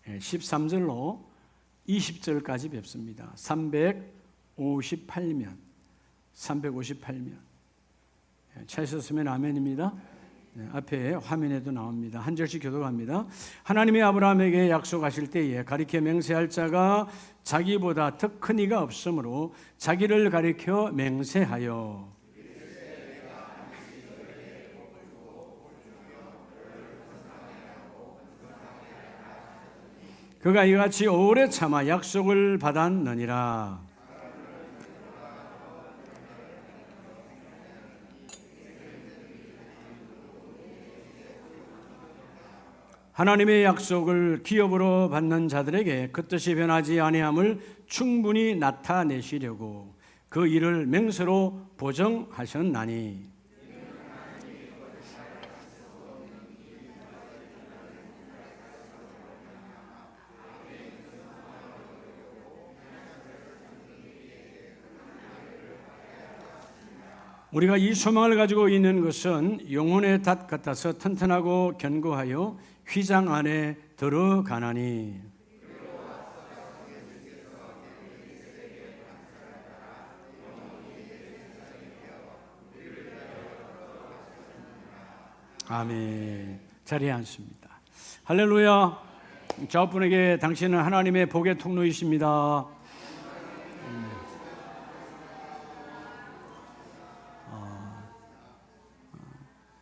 13절로 20절까지 뵙습니다. 358면 찾으셨으면 아멘입니다. 앞에 화면에도 나옵니다. 한 절씩 교독합니다. 하나님이 아브라함에게 약속하실 때에 가리켜 맹세할 자가 자기보다 더 큰 이가 없으므로 자기를 가리켜 맹세하여 그가 이같이 오래 참아 약속을 받았느니라. 하나님의 약속을 기업으로 받는 자들에게 그 뜻이 변하지 아니함을 충분히 나타내시려고 그 일을 맹세로 보정하셨나니 우리가 이 소망을 가지고 있는 것은 영혼의 닷 같아서 튼튼하고 견고하여 휘장 안에 들어가나니 아멘. 자리에 앉습니다. 할렐루야. 저분에게 당신은 하나님의 복의 통로이십니다.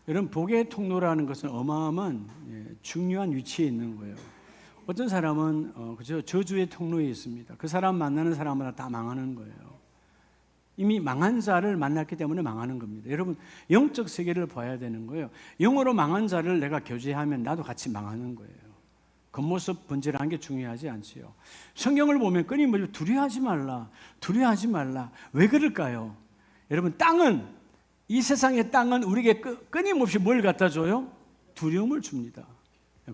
여러분, 복의 통로라는 것은 어마어마한 중요한 위치에 있는 거예요. 어떤 사람은 그저 저주의 통로에 있습니다. 그 사람 만나는 사람마다 다 망하는 거예요. 이미 망한 자를 만났기 때문에 망하는 겁니다. 여러분, 영적 세계를 봐야 되는 거예요. 영으로 망한 자를 내가 교제하면 나도 같이 망하는 거예요. 겉모습 번지르한 게 중요하지 않지요. 성경을 보면 끊임없이 두려워하지 말라, 두려워하지 말라. 왜 그럴까요? 여러분, 이 세상의 땅은 우리에게 끊임없이 뭘 갖다 줘요? 두려움을 줍니다.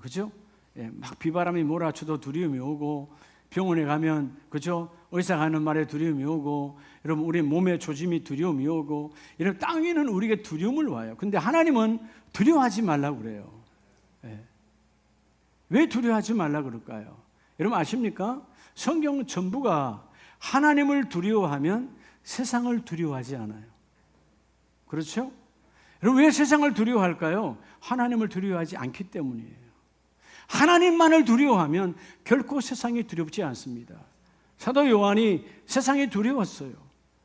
그죠? 막 비바람이 몰아쳐도 두려움이 오고, 병원에 가면, 그죠? 의사가 하는 말에 두려움이 오고, 여러분, 우리 몸의 조짐이 두려움이 오고, 이런 땅 위는 우리에게 두려움을 와요. 근데 하나님은 두려워하지 말라고 그래요. 왜 두려워하지 말라고 그럴까요? 여러분 아십니까? 성경 전부가 하나님을 두려워하면 세상을 두려워하지 않아요. 그렇죠? 여러분, 왜 세상을 두려워할까요? 하나님을 두려워하지 않기 때문이에요. 하나님만을 두려워하면 결코 세상이 두렵지 않습니다. 사도 요한이 세상이 두려웠어요.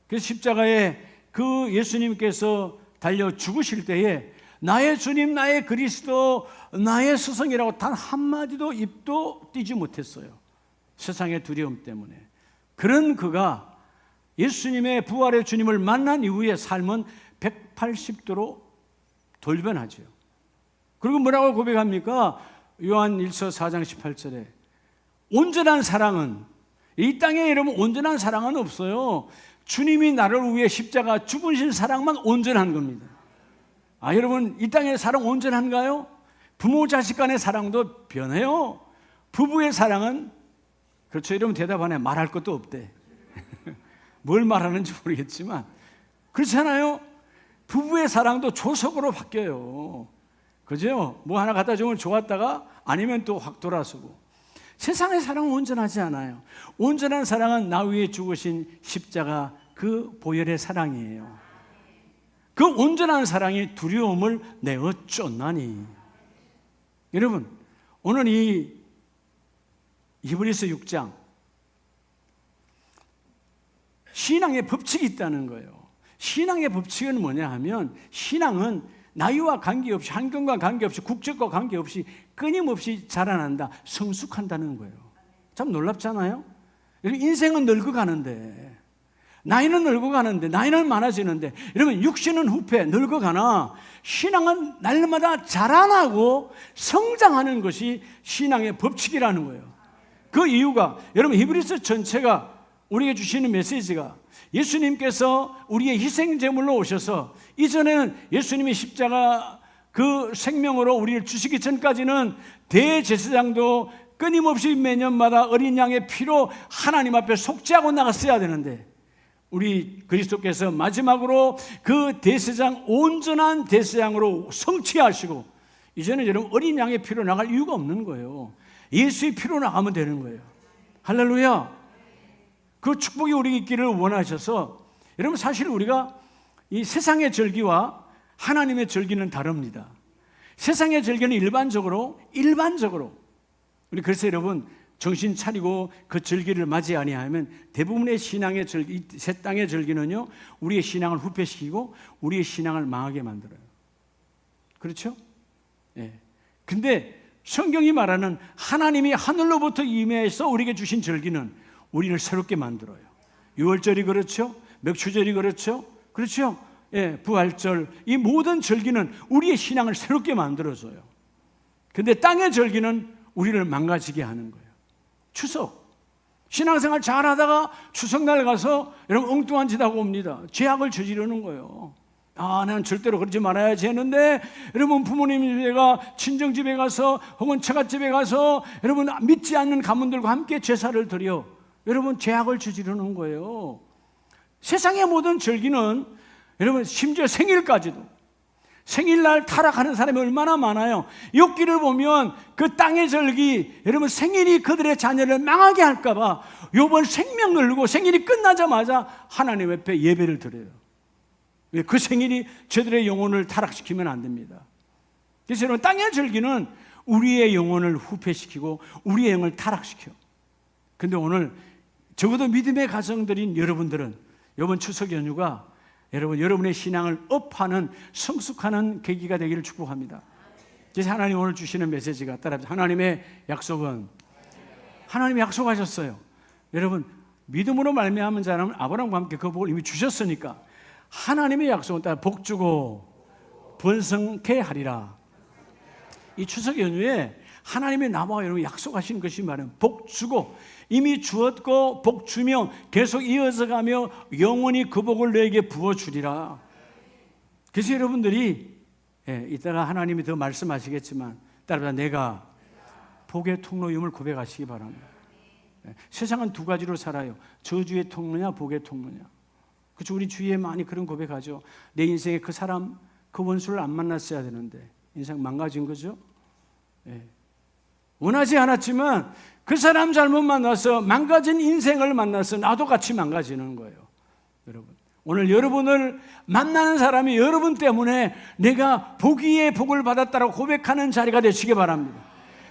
그래서 십자가에 그 예수님께서 달려 죽으실 때에 나의 주님, 나의 그리스도, 나의 스승이라고 단 한마디도 입도 띄지 못했어요. 세상의 두려움 때문에. 그런 그가 예수님의 부활의 주님을 만난 이후의 삶은 180도로 돌변하죠. 그리고 뭐라고 고백합니까? 요한 1서 4장 18절에 온전한 사랑은, 이 땅에 여러분 온전한 사랑은 없어요. 주님이 나를 위해 십자가 죽으신 사랑만 온전한 겁니다. 여러분, 이 땅의 사랑 온전한가요? 부모 자식 간의 사랑도 변해요. 부부의 사랑은, 그렇죠? 이러면 대답 안 해. 말할 것도 없대. 뭘 말하는지 모르겠지만 그렇잖아요. 부부의 사랑도 조석으로 바뀌어요. 그죠? 뭐 하나 갖다 주면 좋았다가 아니면 또 확 돌아서고. 세상의 사랑은 온전하지 않아요. 온전한 사랑은 나 위에 죽으신 십자가 그 보혈의 사랑이에요. 그 온전한 사랑이 두려움을 내어 쫓나니. 여러분, 오늘 이 히브리서 6장 신앙의 법칙이 있다는 거예요. 신앙의 법칙은 뭐냐 하면, 신앙은 나이와 관계없이, 환경과 관계없이, 국적과 관계없이 끊임없이 자라난다, 성숙한다는 거예요. 참 놀랍잖아요. 인생은 늙어가는데, 나이는 늙어가는데, 나이는 많아지는데, 여러분 육신은 후패 늙어가나 신앙은 날마다 자라나고 성장하는 것이 신앙의 법칙이라는 거예요. 그 이유가, 여러분 히브리서 전체가 우리에게 주시는 메시지가, 예수님께서 우리의 희생제물로 오셔서, 이전에는 예수님이 십자가 그 생명으로 우리를 주시기 전까지는 대제사장도 끊임없이 매년마다 어린 양의 피로 하나님 앞에 속죄하고 나갔어야 되는데, 우리 그리스도께서 마지막으로 그 대제사장, 온전한 대제사장으로 성취하시고 이제는 여러분 어린 양의 피로 나갈 이유가 없는 거예요. 예수의 피로 나가면 되는 거예요. 할렐루야. 그 축복이 우리에게 있기를 원하셔서, 여러분 사실 우리가 이 세상의 절기와 하나님의 절기는 다릅니다. 세상의 절기는 일반적으로 우리 그래서 여러분 정신 차리고 그 절기를 맞이 아니하면 대부분의 신앙의 절기, 새 땅의 절기는요, 우리의 신앙을 후퇴시키고 우리의 신앙을 망하게 만들어요. 그렇죠? 예. 근데 성경이 말하는 하나님이 하늘로부터 임해서 우리에게 주신 절기는 우리를 새롭게 만들어요. 유월절이 그렇죠? 맥추절이 그렇죠? 그렇죠? 예, 부활절, 이 모든 절기는 우리의 신앙을 새롭게 만들어줘요. 근데 땅의 절기는 우리를 망가지게 하는 거예요. 추석, 신앙생활 잘하다가 추석날 가서 여러분 엉뚱한 짓 하고 옵니다. 죄악을 저지르는 거예요. 나는 절대로 그러지 말아야지 했는데, 여러분 부모님 집에 친정집에 가서 혹은 처갓집에 가서 여러분 믿지 않는 가문들과 함께 제사를 드려 여러분 죄악을 저지르는 거예요. 세상의 모든 절기는 여러분 심지어 생일까지도, 생일날 타락하는 사람이 얼마나 많아요. 욥기를 보면 그 땅의 절기, 여러분 생일이 그들의 자녀를 망하게 할까봐 욥은 생명 걸고 생일이 끝나자마자 하나님 앞에 예배를 드려요. 그 생일이 저들의 영혼을 타락시키면 안 됩니다. 그래서 여러분 땅의 절기는 우리의 영혼을 후퇴시키고 우리의 영을 타락시켜. 근데 오늘 적어도 믿음의 가정들인 여러분들은 이번 추석 연휴가 여러분의 신앙을 업하는, 성숙하는 계기가 되기를 축복합니다. 그래서 하나님 오늘 주시는 메시지가 따라합니다. 하나님의 약속은, 하나님이 약속하셨어요. 여러분 믿음으로 말미암은 자는 아브라함과 함께 그 복을 이미 주셨으니까 하나님의 약속은 따라 복주고 번성케 하리라. 이 추석 연휴에 하나님의 나와 여러분 약속하신 것이 말은 복주고, 이미 주었고 복주며 계속 이어서 가며 영원히 그 복을 너에게 부어주리라. 그래서 여러분들이 이따가 하나님이 더 말씀하시겠지만 따라서 내가 복의 통로임을 고백하시기 바랍니다. 세상은 두 가지로 살아요. 저주의 통로냐 복의 통로냐. 그렇죠? 우리 주위에 많이 그런 고백하죠. 내 인생에 그 사람, 그 원수를 안 만났어야 되는데 인생 망가진 거죠. 원하지 않았지만 그 사람 잘못 만나서 망가진 인생을 만나서 나도 같이 망가지는 거예요. 여러분 오늘 여러분을 만나는 사람이 여러분 때문에 내가 복 위에 복을 받았다고 고백하는 자리가 되시기 바랍니다.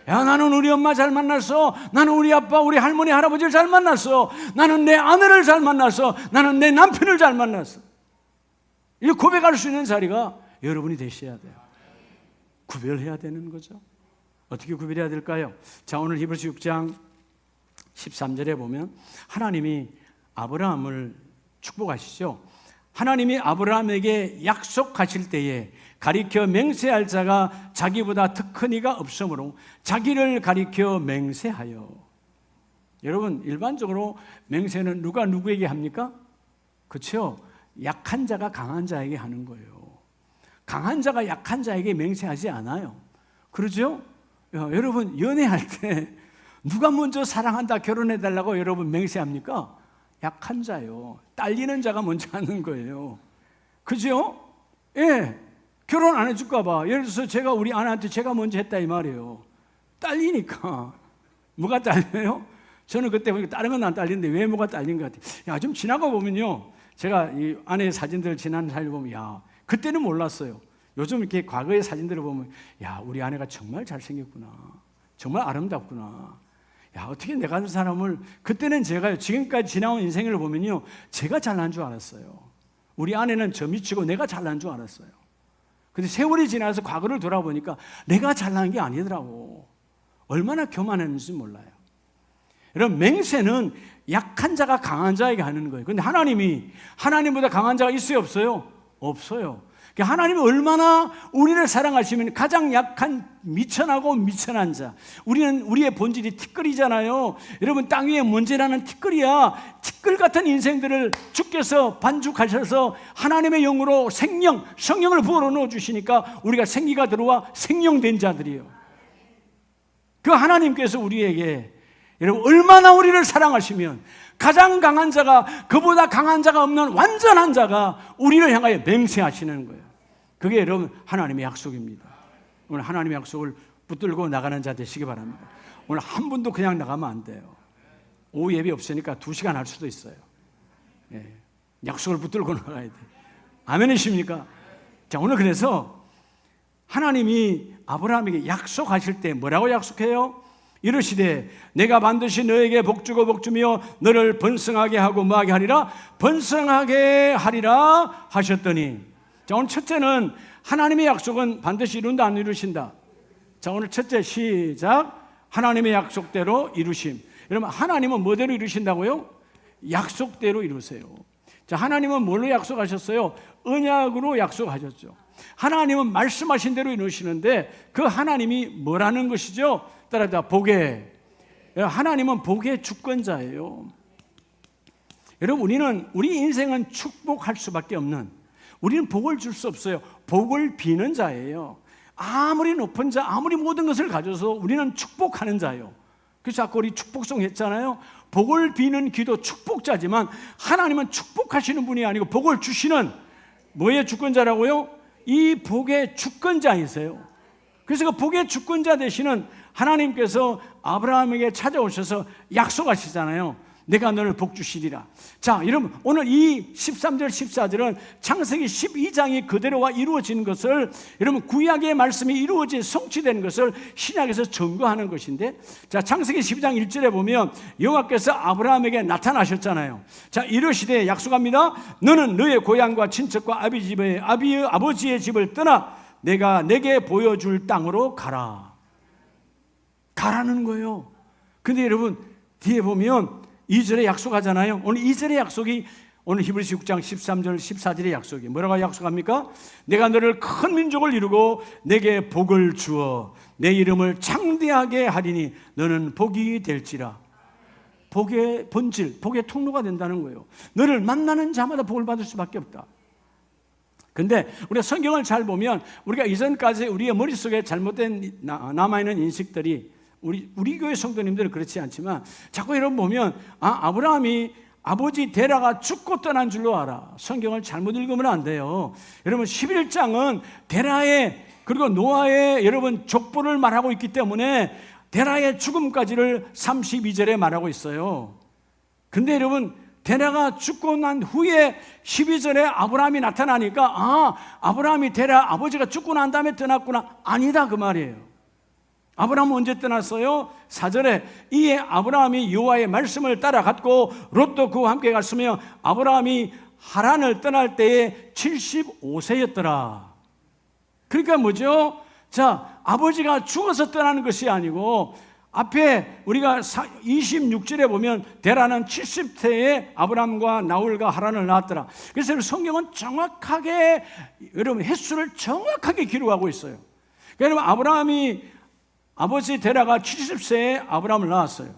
야, 나는 우리 엄마 잘 만났어. 나는 우리 아빠, 우리 할머니, 할아버지를 잘 만났어. 나는 내 아내를 잘 만났어. 나는 내 남편을 잘 만났어. 이렇게 고백할 수 있는 자리가 여러분이 되셔야 돼요. 구별해야 되는 거죠. 어떻게 구별해야 될까요? 자, 오늘 히브리서 6장 13절에 보면 하나님이 아브라함을 축복하시죠. 하나님이 아브라함에게 약속하실 때에 가리켜 맹세할 자가 자기보다 더 큰 이가 없으므로 자기를 가리켜 맹세하여. 여러분 일반적으로 맹세는 누가 누구에게 합니까? 그렇죠? 약한 자가 강한 자에게 하는 거예요. 강한 자가 약한 자에게 맹세하지 않아요. 그러죠? 여러분 연애할 때 누가 먼저 사랑한다 결혼해달라고 여러분 맹세합니까? 약한 자요. 딸리는 자가 먼저 하는 거예요. 그죠? 예. 결혼 안 해줄까 봐. 예를 들어서 제가 우리 아내한테 제가 먼저 했다 이 말이에요. 딸리니까. 뭐가 딸려요? 저는 그때 보니까 다른 건 안 딸리는데 왜 뭐가 딸린 것 같아요. 야, 좀 지나가 보면요. 제가 이 아내의 사진들 지난 사진을 보면 야, 그때는 몰랐어요. 요즘 이렇게 과거의 사진들을 보면 야, 우리 아내가 정말 잘생겼구나. 정말 아름답구나. 야, 어떻게 내가 그 사람을, 그때는 제가요, 지금까지 지나온 인생을 보면요, 제가 잘난 줄 알았어요. 우리 아내는 저 미치고 내가 잘난 줄 알았어요. 근데 세월이 지나서 과거를 돌아보니까 내가 잘난 게 아니더라고. 얼마나 교만했는지 몰라요. 여러분, 맹세는 약한 자가 강한 자에게 하는 거예요. 근데 하나님보다 강한 자가 있어요, 없어요? 없어요. 하나님이 얼마나 우리를 사랑하시면 가장 약한 미천하고 미천한 자, 우리는 우리의 본질이 티끌이잖아요. 여러분 땅 위에 먼지나는 티끌이야. 티끌 같은 인생들을 주께서 반죽하셔서 하나님의 영으로 생명, 성령을 부어 넣어 주시니까 우리가 생기가 들어와 생명된 자들이에요. 그 하나님께서 우리에게 여러분 얼마나 우리를 사랑하시면 가장 강한 자가, 그보다 강한 자가 없는 완전한 자가 우리를 향하여 맹세하시는 거예요. 그게 여러분 하나님의 약속입니다. 오늘 하나님의 약속을 붙들고 나가는 자 되시기 바랍니다. 오늘 한 분도 그냥 나가면 안 돼요. 오후 예배 없으니까 2시간 할 수도 있어요. 예. 약속을 붙들고 나가야 돼요. 아멘이십니까? 자, 오늘 그래서 하나님이 아브라함에게 약속하실 때 뭐라고 약속해요? 이르시되 내가 반드시 너에게 복주고 복주며 너를 번성하게 하고 뭐하게 하리라? 번성하게 하리라 하셨더니, 자, 오늘 첫째는 하나님의 약속은 반드시 이룬다 안 이루신다? 자, 오늘 첫째 시작. 하나님의 약속대로 이루심. 여러분, 하나님은 뭐대로 이루신다고요? 약속대로 이루세요. 자, 하나님은 뭘로 약속하셨어요? 언약으로 약속하셨죠. 하나님은 말씀하신 대로 이루시는데 그 하나님이 뭐라는 것이죠? 따라다 복의, 하나님은 복의 주권자예요. 여러분, 우리 인생은 축복할 수밖에 없는, 우리는 복을 줄 수 없어요. 복을 비는 자예요. 아무리 높은 자, 아무리 모든 것을 가져서 우리는 축복하는 자예요. 그래서 아까 우리 축복송 했잖아요. 복을 비는 기도 축복자지만 하나님은 축복하시는 분이 아니고 복을 주시는 뭐의 주권자라고요? 이 복의 주권자이세요. 그래서 그 복의 주권자 되시는 하나님께서 아브라함에게 찾아오셔서 약속하시잖아요. 내가 너를 복 주시리라. 자, 여러분, 오늘 이 13절 14절은 창세기 12장이 그대로와 이루어지는 것을, 여러분, 구약의 말씀이 이루어진 성취된 것을 신약에서 증거하는 것인데, 자, 창세기 12장 1절에 보면 여호와께서 아브라함에게 나타나셨잖아요. 자, 이르시되 약속합니다. 너는 너의 고향과 친척과 아버지의 집을 떠나 내가 내게 보여줄 땅으로 가라는 거예요. 근데 여러분, 뒤에 보면 2절에 약속하잖아요. 오늘 2절의 약속이 오늘 히브리서 6장 13절 14절의 약속이 뭐라고 약속합니까? 내가 너를 큰 민족을 이루고 내게 복을 주어 내 이름을 창대하게 하리니 너는 복이 될지라. 복의 본질, 복의 통로가 된다는 거예요. 너를 만나는 자마다 복을 받을 수밖에 없다. 근데 우리가 성경을 잘 보면 우리가 이전까지 우리의 머릿속에 잘못된 남아있는 인식들이, 우리 교회 성도님들은 그렇지 않지만 자꾸 여러분 보면 아브라함이 아버지 데라가 죽고 떠난 줄로 알아. 성경을 잘못 읽으면 안 돼요. 여러분, 11장은 데라의 그리고 노아의 여러분 족보를 말하고 있기 때문에 데라의 죽음까지를 32절에 말하고 있어요. 근데 여러분, 데라가 죽고 난 후에 12절에 아브라함이 나타나니까 아브라함이 데라 아버지가 죽고 난 다음에 떠났구나. 아니다 그 말이에요. 아브라함은 언제 떠났어요? 4절에 이에 아브라함이 여호와의 말씀을 따라갔고 롯도 그와 함께 갔으며 아브라함이 하란을 떠날 때에 75세였더라. 그러니까 뭐죠? 자, 아버지가 죽어서 떠나는 것이 아니고 앞에 우리가 26절에 보면 데라는 70세에 아브라함과 나홀과 하란을 낳았더라. 그래서 성경은 정확하게, 여러분, 횟수를 정확하게 기록하고 있어요. 그러니까 여러분, 아버지 데라가 70세에 아브라함을 낳았어요.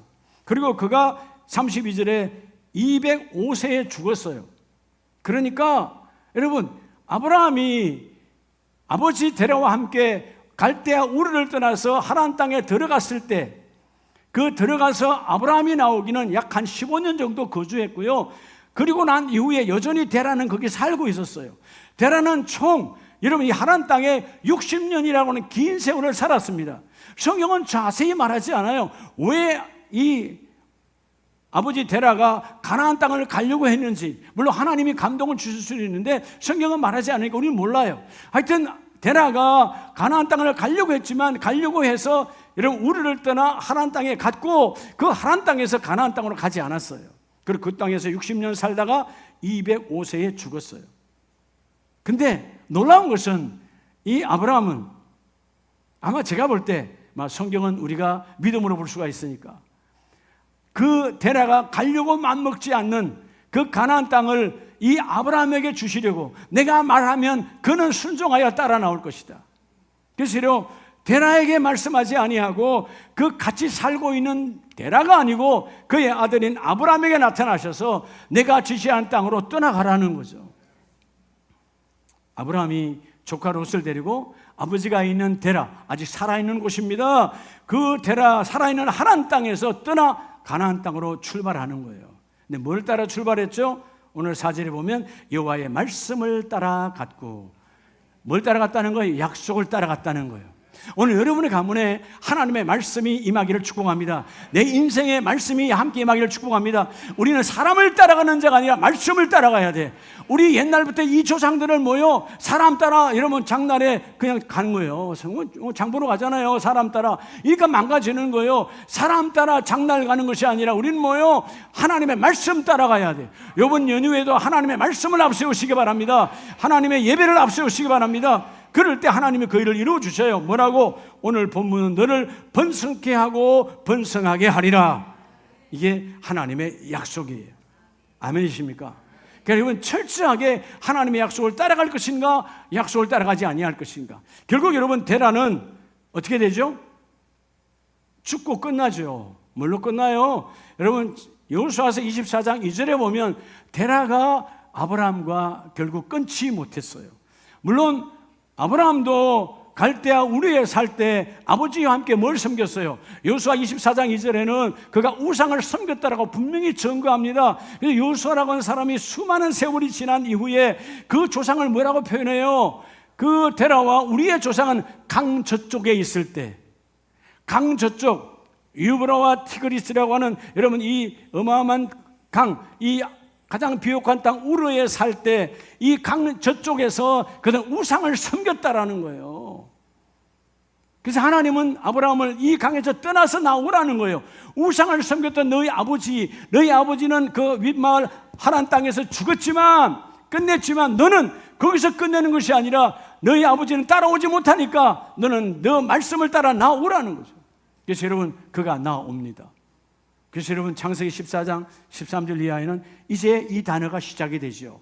그리고 그가 32절에 205세에 죽었어요. 그러니까 여러분, 아브라함이 아버지 데라와 함께 갈대아 우르를 떠나서 하란 땅에 들어갔을 때, 그 들어가서 아브라함이 나오기는 약 한 15년 정도 거주했고요. 그리고 난 이후에 여전히 데라는 거기 살고 있었어요. 데라는 여러분, 이 하란 땅에 60년이라고 하는 긴 세월을 살았습니다. 성경은 자세히 말하지 않아요. 왜 이 아버지 데라가 가나안 땅을 가려고 했는지, 물론 하나님이 감동을 주실 수 있는데 성경은 말하지 않으니까 우리는 몰라요. 하여튼 데라가 가나안 땅을 가려고 했지만, 가려고 해서 여러분 우르를 떠나 하란 땅에 갔고 그 하란 땅에서 가나안 땅으로 가지 않았어요. 그리고 그 땅에서 60년 살다가 205세에 죽었어요. 근데 놀라운 것은 이 아브라함은, 아마 제가 볼 때 성경은 우리가 믿음으로 볼 수가 있으니까, 그 데라가 가려고 맘먹지 않는 그 가나안 땅을 이 아브라함에게 주시려고, 내가 말하면 그는 순종하여 따라 나올 것이다. 그래서 데라에게 말씀하지 아니하고 그 같이 살고 있는 데라가 아니고 그의 아들인 아브라함에게 나타나셔서 내가 지시한 땅으로 떠나가라는 거죠. 아브라함이 조카 롯을 데리고 아버지가 있는 데라, 아직 살아있는 곳입니다. 그 데라 살아있는 하란 땅에서 떠나 가나안 땅으로 출발하는 거예요. 근데 뭘 따라 출발했죠? 오늘 4절에 보면 여호와의 말씀을 따라갔고, 뭘 따라갔다는 거예요? 약속을 따라갔다는 거예요. 오늘 여러분의 가문에 하나님의 말씀이 임하기를 축복합니다. 내 인생의 말씀이 함께 임하기를 축복합니다. 우리는 사람을 따라가는 자가 아니라 말씀을 따라가야 돼. 우리 옛날부터 이 조상들을 모여 사람 따라 이러면 장날에 그냥 가는 거예요. 장 보러 가잖아요. 사람 따라. 그러니까 망가지는 거예요. 사람 따라 장날 가는 것이 아니라 우리는 모여 하나님의 말씀 따라가야 돼. 이번 연휴에도 하나님의 말씀을 앞세우시기 바랍니다. 하나님의 예배를 앞세우시기 바랍니다. 그럴 때 하나님이 그 일을 이루어 주셔요. 뭐라고? 오늘 본문은 너를 번성케 하고 번성하게 하리라. 이게 하나님의 약속이에요. 아멘이십니까? 그러니까 여러분, 철저하게 하나님의 약속을 따라갈 것인가, 약속을 따라가지 아니할 것인가. 결국 여러분, 데라는 어떻게 되죠? 죽고 끝나죠. 뭘로 끝나요? 여러분, 여호수아서 24장 2절에 보면 데라가 아브라함과 결국 끊지 못했어요. 물론 아브라함도 갈대아 우르에 살 때 아버지와 함께 뭘 섬겼어요? 여호수아 24장 2절에는 그가 우상을 섬겼다라고 분명히 증거합니다. 그래서 여호수아라고 하는 사람이 수많은 세월이 지난 이후에 그 조상을 뭐라고 표현해요? 그 데라와 우리의 조상은 강 저쪽에 있을 때, 강 저쪽 유브라와 티그리스라고 하는 여러분 이 어마어마한 강, 이 가장 비옥한 땅 우르에 살 때 이 강 저쪽에서 그들은 우상을 섬겼다라는 거예요. 그래서 하나님은 아브라함을 이 강에서 떠나서 나오라는 거예요. 우상을 섬겼던 너희 아버지는 그 윗마을 하란 땅에서 죽었지만 끝냈지만 너는 거기서 끝내는 것이 아니라 너희 아버지는 따라오지 못하니까 너는 너 말씀을 따라 나오라는 거죠. 그래서 여러분 그가 나옵니다. 그래서 여러분 창세기 14장 13절 이하에는 이제 이 단어가 시작이 되죠.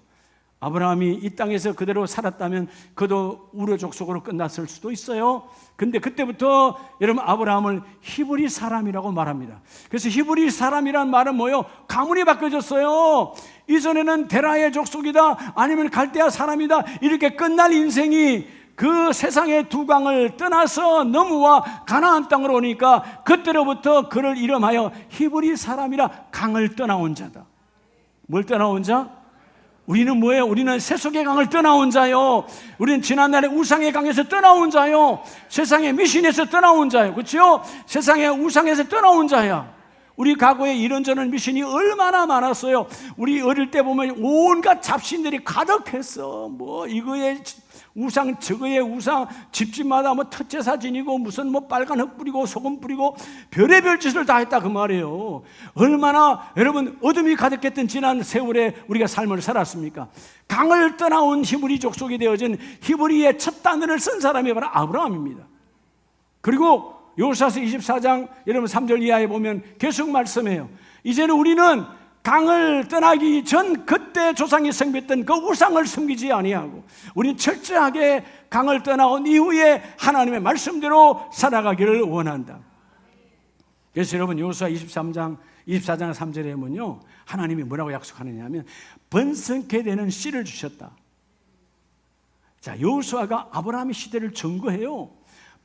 아브라함이 이 땅에서 그대로 살았다면 그도 우르 족속으로 끝났을 수도 있어요. 근데 그때부터 여러분 아브라함을 히브리 사람이라고 말합니다. 그래서 히브리 사람이란 말은 뭐예요? 가문이 바뀌어졌어요. 이전에는 데라의 족속이다 아니면 갈대아 사람이다 이렇게 끝날 인생이 그 세상의 두 강을 떠나서 넘어와 가나안 땅으로 오니까 그때로부터 그를 이름하여 히브리 사람이라 강을 떠나온 자다. 뭘 떠나온 자? 우리는 뭐예요? 우리는 세속의 강을 떠나온 자요. 우리는 지난날의 우상의 강에서 떠나온 자요. 세상의 미신에서 떠나온 자요. 그렇죠? 세상의 우상에서 떠나온 자야. 우리 과거에 이런저런 미신이 얼마나 많았어요. 우리 어릴 때 보면 온갖 잡신들이 가득했어. 뭐 이거에 우상 저거에 우상 집집마다 뭐 텃제 사진이고 무슨 뭐 빨간 흙 뿌리고 소금 뿌리고 별의별 짓을 다 했다 그 말이에요. 얼마나 여러분 어둠이 가득했던 지난 세월에 우리가 삶을 살았습니까? 강을 떠나온 히브리 족속이 되어진 히브리의 첫 단어를 쓴 사람이 바로 아브라함입니다. 그리고 여호수아서 24장 여러분 3절 이하에 보면 계속 말씀해요. 이제는 우리는 강을 떠나기 전 그때 조상이 섬겼던 그 우상을 섬기지 아니하고 우리는 철저하게 강을 떠나온 이후에 하나님의 말씀대로 살아가기를 원한다. 그래서 여러분 여호수아 24장 3절에 보면요 하나님이 뭐라고 약속하느냐 하면 번성케 되는 씨를 주셨다. 자, 여호수아가 아브라함의 시대를 증거해요.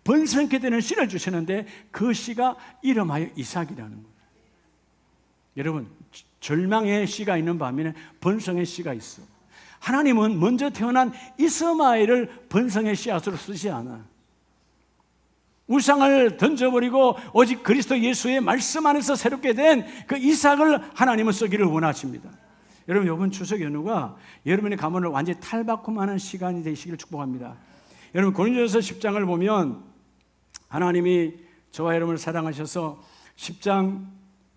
번성케 되는 씨를 주셨는데 그 씨가 이름하여 이삭이라는 거예요. 여러분 절망의 씨가 있는 반면에 번성의 씨가 있어. 하나님은 먼저 태어난 이스마엘을 번성의 씨앗으로 쓰지 않아. 우상을 던져버리고 오직 그리스도 예수의 말씀 안에서 새롭게 된 그 이삭을 하나님은 쓰기를 원하십니다. 여러분 이번 추석 연휴가 여러분의 가문을 완전히 탈바꿈하는 시간이 되시기를 축복합니다. 여러분 고린도전서 10장을 보면 하나님이 저와 여러분을 사랑하셔서 10장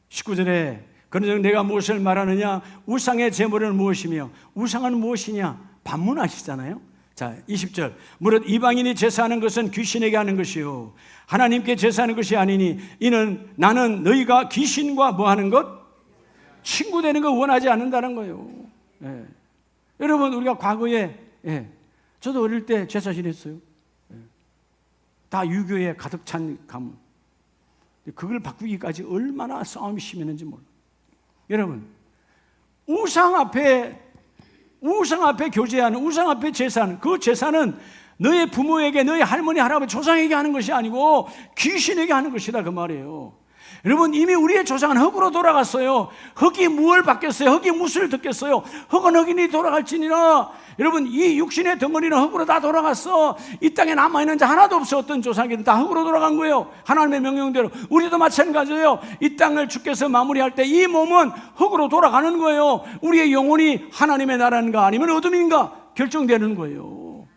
19절에 그러므로 내가 무엇을 말하느냐? 우상의 제물은 무엇이며 우상은 무엇이냐? 반문하시잖아요. 자, 20절. 무릇 이방인이 제사하는 것은 귀신에게 하는 것이요 하나님께 제사하는 것이 아니니 이는 나는 너희가 귀신과 뭐 하는 것? 친구 되는 거 원하지 않는다는 거예요. 예. 여러분 우리가 과거에 저도 어릴 때 제사 지냈어요. 다 유교에 가득 찬 가문. 그걸 바꾸기까지 얼마나 싸움이 심했는지 몰라요. 여러분 우상 앞에 교제하는 우상 앞에 제사는 그 제사는 너의 부모에게 너의 할머니 할아버지 조상에게 하는 것이 아니고 귀신에게 하는 것이다 그 말이에요. 여러분, 이미 우리의 조상은 흙으로 돌아갔어요. 흙이 무엇을 받겠어요? 흙이 무엇을 듣겠어요? 흙은 흙이니 돌아갈지니라. 여러분, 이 육신의 덩어리는 흙으로 다 돌아갔어. 이 땅에 남아있는 자 하나도 없어. 어떤 조상이든 다 흙으로 돌아간 거예요. 하나님의 명령대로. 우리도 마찬가지예요. 이 땅을 주께서 마무리할 때 이 몸은 흙으로 돌아가는 거예요. 우리의 영혼이 하나님의 나라인가 아니면 어둠인가 결정되는 거예요.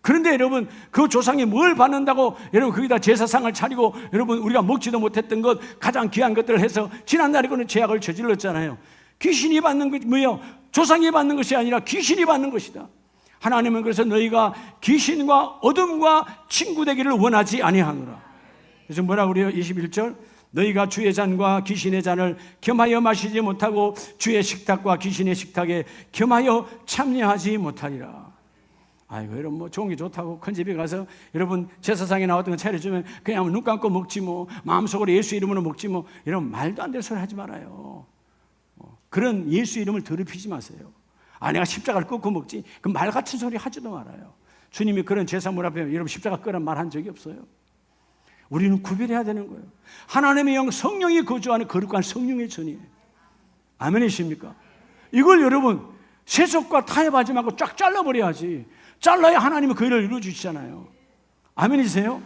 그런데 여러분, 그 조상이 뭘 받는다고 여러분 거기다 제사상을 차리고 여러분 우리가 먹지도 못했던 것, 가장 귀한 것들을 해서 지난날이고는 죄악을 저질렀잖아요. 귀신이 받는 것이 뭐예요? 조상이 받는 것이 아니라 귀신이 받는 것이다. 하나님은 그래서 너희가 귀신과 어둠과 친구 되기를 원하지 아니하노라. 그래서 뭐라고 그래요? 21절, 너희가 주의 잔과 귀신의 잔을 겸하여 마시지 못하고 주의 식탁과 귀신의 식탁에 겸하여 참여하지 못하리라. 아이고, 여러분, 뭐 좋은 게 좋다고 큰 집에 가서 여러분 제사상에 나왔던 거 차려주면 그냥 눈 감고 먹지 뭐, 마음속으로 예수 이름으로 먹지 뭐, 이런 말도 안 되는 소리 하지 말아요. 그런 예수 이름을 더럽히지 마세요. 아, 내가 십자가를 꺾고 먹지, 그 말 같은 소리 하지도 말아요. 주님이 그런 제사물 앞에 여러분 십자가 끄란 말 한 적이 없어요. 우리는 구별해야 되는 거예요. 하나님의 영 성령이 거주하는 거룩한 성령의 전이에요. 아멘이십니까? 이걸 여러분 세속과 타협하지 말고 쫙 잘라버려야지. 잘라야 하나님은 그 일을 이루어주시잖아요. 아멘이세요?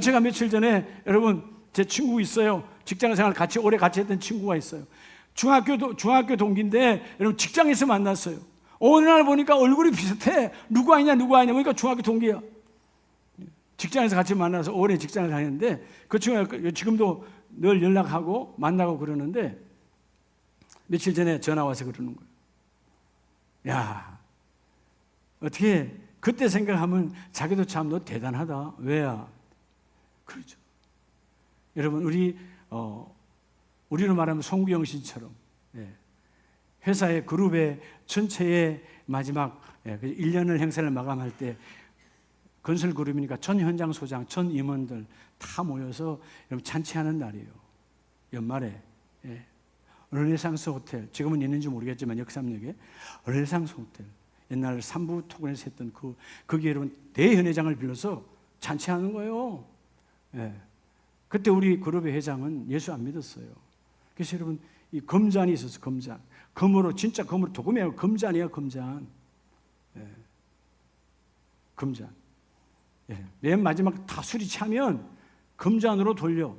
제가 며칠 전에 여러분 제 친구 있어요. 직장생활 같이 오래 같이 했던 친구가 있어요. 중학교 동기인데 여러분 직장에서 만났어요. 어느 날 보니까 얼굴이 비슷해. 누구 아니냐 보니까 중학교 동기야. 직장에서 같이 만나서 오래 직장을 다녔는데 그 친구가 지금도 늘 연락하고 만나고 그러는데 며칠 전에 전화 와서 그러는 거예요. 야, 어떻게 그때 생각하면 자기도 참 너 대단하다. 왜야? 그렇죠. 여러분, 우리로 말하면 송구영 씨처럼 회사의 그룹의 전체의 마지막 1년을 행사를 마감할 때 건설 그룹이니까 전 현장 소장, 전 임원들 다 모여서 여러분 잔치하는 날이에요. 연말에. 르네상스 호텔, 지금은 있는지 모르겠지만 역삼역에 르네상스 호텔, 옛날 삼부 토건에서 했던 거기에 여러분 대연회장을 빌려서 잔치하는 거예요. 그때 우리 그룹의 회장은 예수 안 믿었어요. 그래서 여러분 이 금잔이 있었어요. 금잔, 금으로, 진짜 금으로, 도금이에요. 금잔이에요. 금잔. 금잔. 맨 마지막 다 술이 차면 금잔으로 돌려.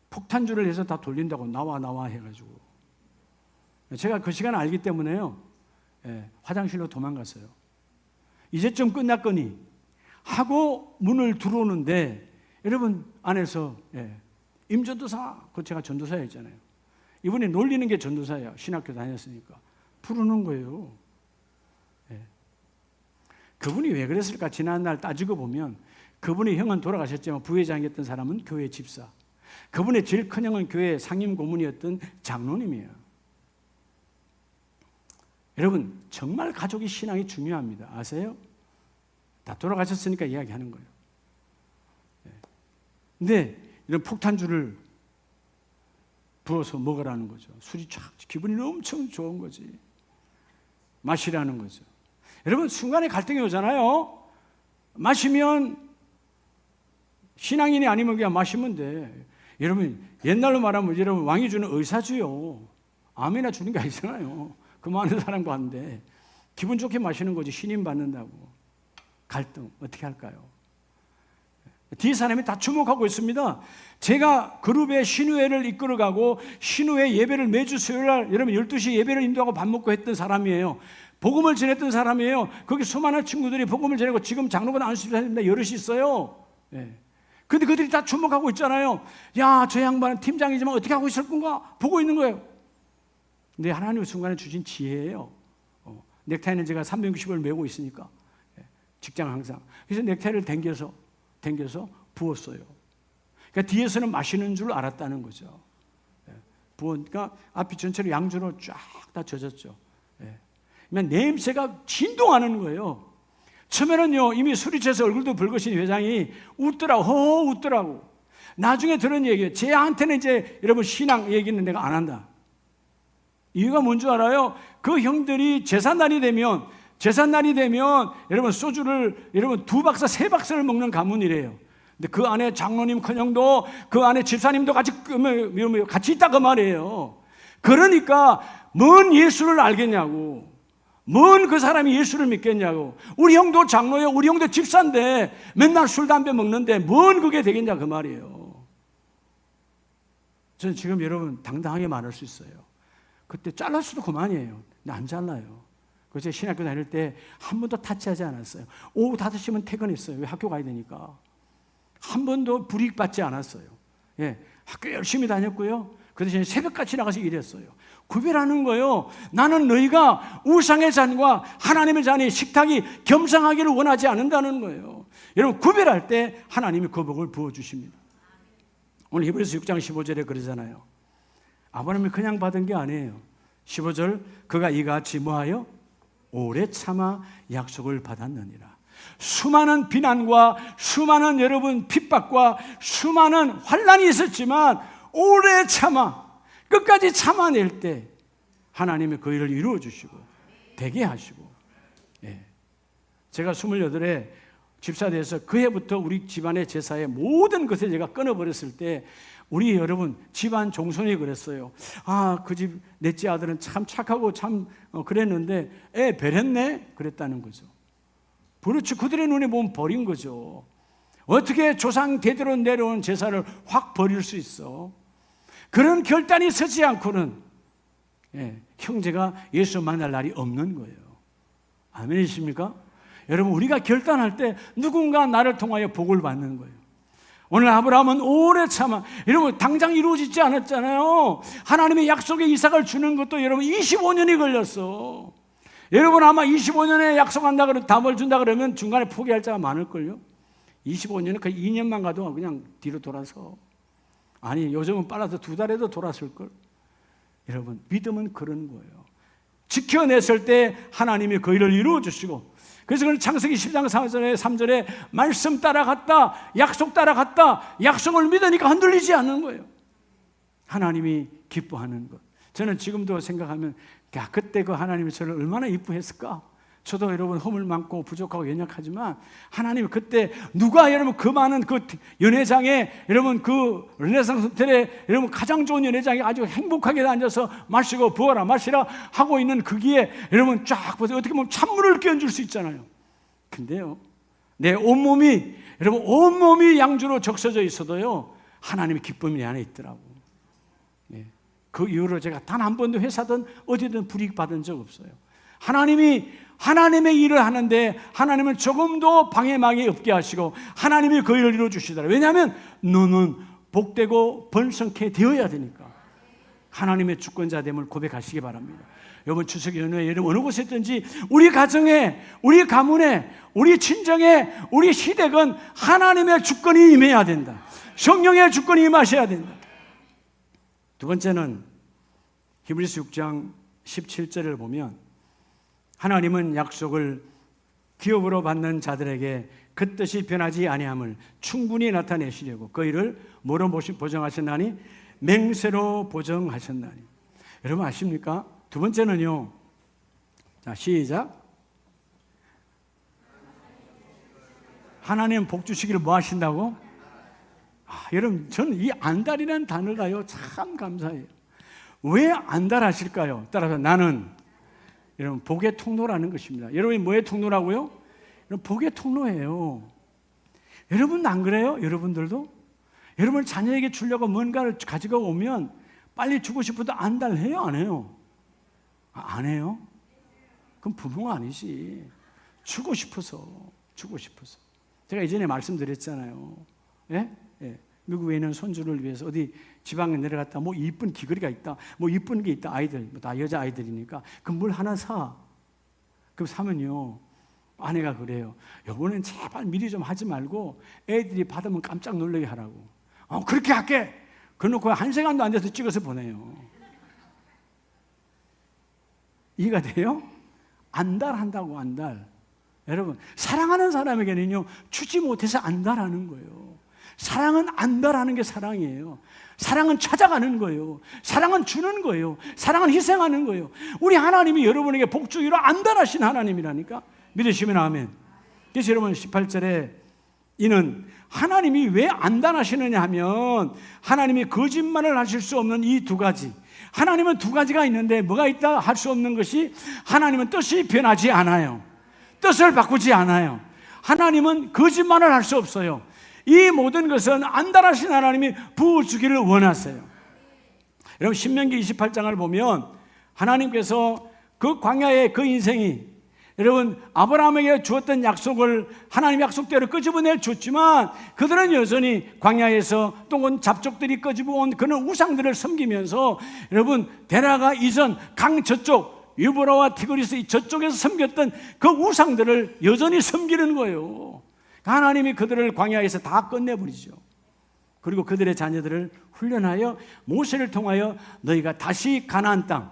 폭탄주를 해서 다 돌린다고. 나와 해가지고. 제가 그 시간을 알기 때문에요. 화장실로 도망갔어요. 이제쯤 끝났거니 하고 문을 들어오는데 여러분 안에서 임전도사, 그 제가 전도사였잖아요. 이분이 놀리는 게 전도사예요. 신학교 다녔으니까. 부르는 거예요. 그분이 왜 그랬을까? 지난날 따지고 보면 그분의 형은 돌아가셨지만 부회장이었던 사람은 교회 집사, 그분의 제일 큰 형은 교회 상임 고문이었던 장로님이에요. 여러분, 정말 가족이 신앙이 중요합니다. 아세요? 다 돌아가셨으니까 이야기하는 거예요. 근데 이런 폭탄주를 부어서 먹으라는 거죠. 술이 쫙, 기분이 엄청 좋은 거지. 마시라는 거죠. 여러분, 순간에 갈등이 오잖아요. 마시면 신앙인이 아니면 그냥 마시면 돼. 여러분, 옛날로 말하면 여러분 왕이 주는 의사주요. 아무나 주는 게 아니잖아요. 그 많은 사람 가운데 기분 좋게 마시는 거지. 신임 받는다고. 갈등 어떻게 할까요? 뒤에 사람이 다 주목하고 있습니다. 제가 그룹의 신우회를 이끌어가고 신우회 예배를 매주 수요일날 여러분 12시 예배를 인도하고 밥 먹고 했던 사람이에요. 복음을 전했던 사람이에요. 거기 수많은 친구들이 복음을 전하고 지금 장로가 나온 집사님들 여럿이 있어요. 근데 그들이 다 주목하고 있잖아요. 야, 저 양반은 팀장이지만 어떻게 하고 있을 건가? 보고 있는 거예요. 근데 하나님의 순간에 주신 지혜예요. 넥타이는 제가 360을 메고 있으니까 직장 항상. 그래서 넥타이를 당겨서 부었어요. 그러니까 뒤에서는 마시는 줄 알았다는 거죠. 부으니까 앞이 전체로 양주로 쫙 다 젖었죠. 그냥 냄새가 진동하는 거예요. 처음에는요 이미 술이 취해서 얼굴도 붉으신 회장이 웃더라고. 나중에 들은 얘기예요. 쟤한테는 이제 여러분 신앙 얘기는 내가 안 한다. 이유가 뭔 줄 알아요? 그 형들이 제삿날이 되면 여러분 소주를 여러분 2박스 3박스를 먹는 가문이래요. 근데 그 안에 장로님 큰형도 그 안에 집사님도 같이 있다 그 말이에요. 그러니까 뭔 예수를 알겠냐고, 뭔 그 사람이 예수를 믿겠냐고. 우리 형도 장로예요, 우리 형도 집사인데 맨날 술 담배 먹는데 뭔 그게 되겠냐 그 말이에요. 저는 지금 여러분 당당하게 말할 수 있어요. 그때 잘랐어도 그만이에요. 근데 안 잘라요. 그래서 신학교 다닐 때 한 번도 타치하지 않았어요. 오후 5시면 퇴근했어요. 왜? 학교 가야 되니까. 한 번도 불이익 받지 않았어요. 예, 학교 열심히 다녔고요. 그 대신에 새벽같이 나가서 일했어요. 구별하는 거예요. 나는 너희가 우상의 잔과 하나님의 잔이 식탁이 겸상하기를 원하지 않는다는 거예요. 여러분 구별할 때 하나님이 그 복을 부어주십니다. 오늘 히브리서 6장 15절에 그러잖아요. 아브라함이 그냥 받은 게 아니에요. 15절, 그가 이같이 뭐하여? 오래 참아 약속을 받았느니라. 수많은 비난과 수많은 여러분 핍박과 수많은 환난이 있었지만 오래 참아 끝까지 참아낼 때 하나님이 그 일을 이루어 주시고 되게 하시고. 예. 제가 28에 집사 돼서 그 해부터 우리 집안의 제사의 모든 것을 제가 끊어버렸을 때 우리 여러분 집안 종손이 그랬어요. 아, 그 집 넷째 아들은 참 착하고 참 그랬는데 애 버렸네 그랬다는 거죠. 그렇지, 그들의 눈에 보면 버린 거죠. 어떻게 조상 대대로 내려온 제사를 확 버릴 수 있어? 그런 결단이 서지 않고는 형제가 예수 만날 날이 없는 거예요. 아멘이십니까? 여러분 우리가 결단할 때 누군가 나를 통하여 복을 받는 거예요. 오늘 아브라함은 오래 참아. 여러분 당장 이루어지지 않았잖아요. 하나님의 약속의 이삭을 주는 것도 여러분 25년이 걸렸어. 여러분 아마 25년에 약속한다 그러면 답을 준다 그러면 중간에 포기할 자가 많을걸요. 25년에 그 2년만 가도 그냥 뒤로 돌아서, 아니 요즘은 빨라서 2달에도 돌았을걸. 여러분 믿음은 그런 거예요. 지켜냈을 때 하나님이 그 일을 이루어 주시고, 그래서 그는 창세기 10장 3절에 말씀 따라갔다, 약속 따라갔다, 약속을 믿으니까 흔들리지 않는 거예요. 하나님이 기뻐하는 것. 저는 지금도 생각하면 야, 그때 그 하나님이 저를 얼마나 이뻐했을까. 저도 여러분 허물 많고 부족하고 연약하지만 하나님이 그때 누가 여러분 그 많은 그 연회장에 여러분 그 르네상스 호텔에 여러분 가장 좋은 연회장에 아주 행복하게 앉아서 마시고 부어라 마시라 하고 있는 거기에 여러분 쫙 보세요. 어떻게 보면 찬물을 끼얹을 수 있잖아요. 근데요, 내 온몸이 여러분 온몸이 양주로 적셔져 있어도요 하나님의 기쁨이 내 안에 있더라고. 네. 그 이후로 제가 단 한 번도 회사든 어디든 불이익 받은 적 없어요. 하나님이 하나님의 일을 하는데 하나님은 조금도 방해막이 없게 하시고 하나님이 그 일을 이루어 주시더라. 왜냐하면 너는 복되고 번성케 되어야 되니까. 하나님의 주권자됨을 고백하시기 바랍니다. 여러분 추석 연휴에 여러분 어느 곳에 있든지 우리 가정에, 우리 가문에, 우리 친정에, 우리 시댁은 하나님의 주권이 임해야 된다. 성령의 주권이 임하셔야 된다. 두 번째는 히브리서 6장 17절을 보면 하나님은 약속을 기업으로 받는 자들에게 그 뜻이 변하지 아니함을 충분히 나타내시려고 그 일을 뭐로 보정하셨나니? 맹세로 보정하셨나니. 여러분 아십니까? 두 번째는요. 자, 시작. 하나님 복 주시기를 뭐 하신다고? 여러분 저는 이 안달이라는 단어가요 참 감사해요. 왜 안달하실까요? 따라서 나는 여러분 복의 통로라는 것입니다. 여러분이 뭐의 통로라고요? 여러분 복의 통로예요. 여러분 안 그래요? 여러분들도? 여러분 자녀에게 주려고 뭔가를 가지고 오면 빨리 주고 싶어도 안달해요? 안 해요? 안 해요? 그럼 부모가 아니지. 주고 싶어서. 제가 예전에 말씀드렸잖아요. 예? 예. 미국에 있는 손주를 위해서 어디 지방에 내려갔다 뭐 이쁜 귀걸이가 있다, 뭐 이쁜 게 있다, 아이들 다 여자 아이들이니까 그럼 뭘 하나 사. 그럼 사면요 아내가 그래요. 이번엔 제발 미리 좀 하지 말고 애들이 받으면 깜짝 놀라게 하라고. 그렇게 할게. 그래놓고 한 시간도 안 돼서 찍어서 보내요. 이해가 돼요? 안달한다고. 안달. 여러분 사랑하는 사람에게는요 주지 못해서 안달하는 거예요. 사랑은 안달하는 게 사랑이에요. 사랑은 찾아가는 거예요. 사랑은 주는 거예요. 사랑은 희생하는 거예요. 우리 하나님이 여러분에게 복 주기로 안달하신 하나님이라니까. 믿으시면 아멘. 그래서 여러분 18절에 이는 하나님이 왜 안단하시느냐 하면 하나님이 거짓말을 하실 수 없는 이 두 가지. 하나님은 두 가지가 있는데 뭐가 있다 할 수 없는 것이 하나님은 뜻이 변하지 않아요. 뜻을 바꾸지 않아요. 하나님은 거짓말을 할 수 없어요. 이 모든 것은 안달하신 하나님이 부어주기를 원하세요. 여러분 신명기 28장을 보면 하나님께서 그 광야의 그 인생이 여러분 아브라함에게 주었던 약속을 하나님 약속대로 끄집어내 줬지만 그들은 여전히 광야에서 또 잡족들이 끄집어온 그런 우상들을 섬기면서 여러분 데라가 이전 강 저쪽 유브라와 티그리스 저쪽에서 섬겼던 그 우상들을 여전히 섬기는 거예요. 하나님이 그들을 광야에서 다 끝내버리죠. 그리고 그들의 자녀들을 훈련하여 모세를 통하여 너희가 다시 가나안 땅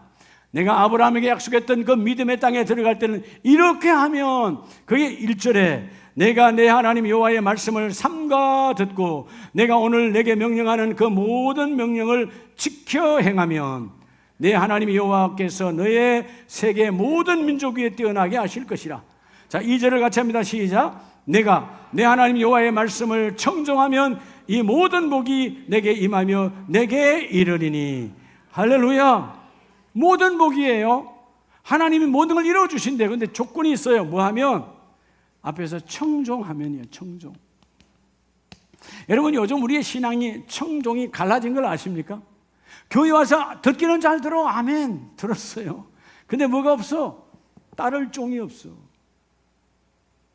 내가 아브라함에게 약속했던 그 믿음의 땅에 들어갈 때는 이렇게 하면 그게 1절에 내가 내 하나님 여호와의 말씀을 삼가 듣고 내가 오늘 내게 명령하는 그 모든 명령을 지켜 행하면 내 하나님 여호와께서 너의 세계 모든 민족 위에 뛰어나게 하실 것이라. 자, 2절을 같이 합니다. 시작. 내가 내 하나님 여호와의 말씀을 청종하면 이 모든 복이 내게 임하며 내게 이르리니. 할렐루야. 모든 복이에요. 하나님이 모든 걸 이루어주신대. 그런데 조건이 있어요. 뭐 하면? 앞에서 청종하면이에요. 청종. 여러분 요즘 우리의 신앙이 청종이 갈라진 걸 아십니까? 교회 와서 듣기는 잘 들어. 아멘. 들었어요. 근데 뭐가 없어? 따를 종이 없어.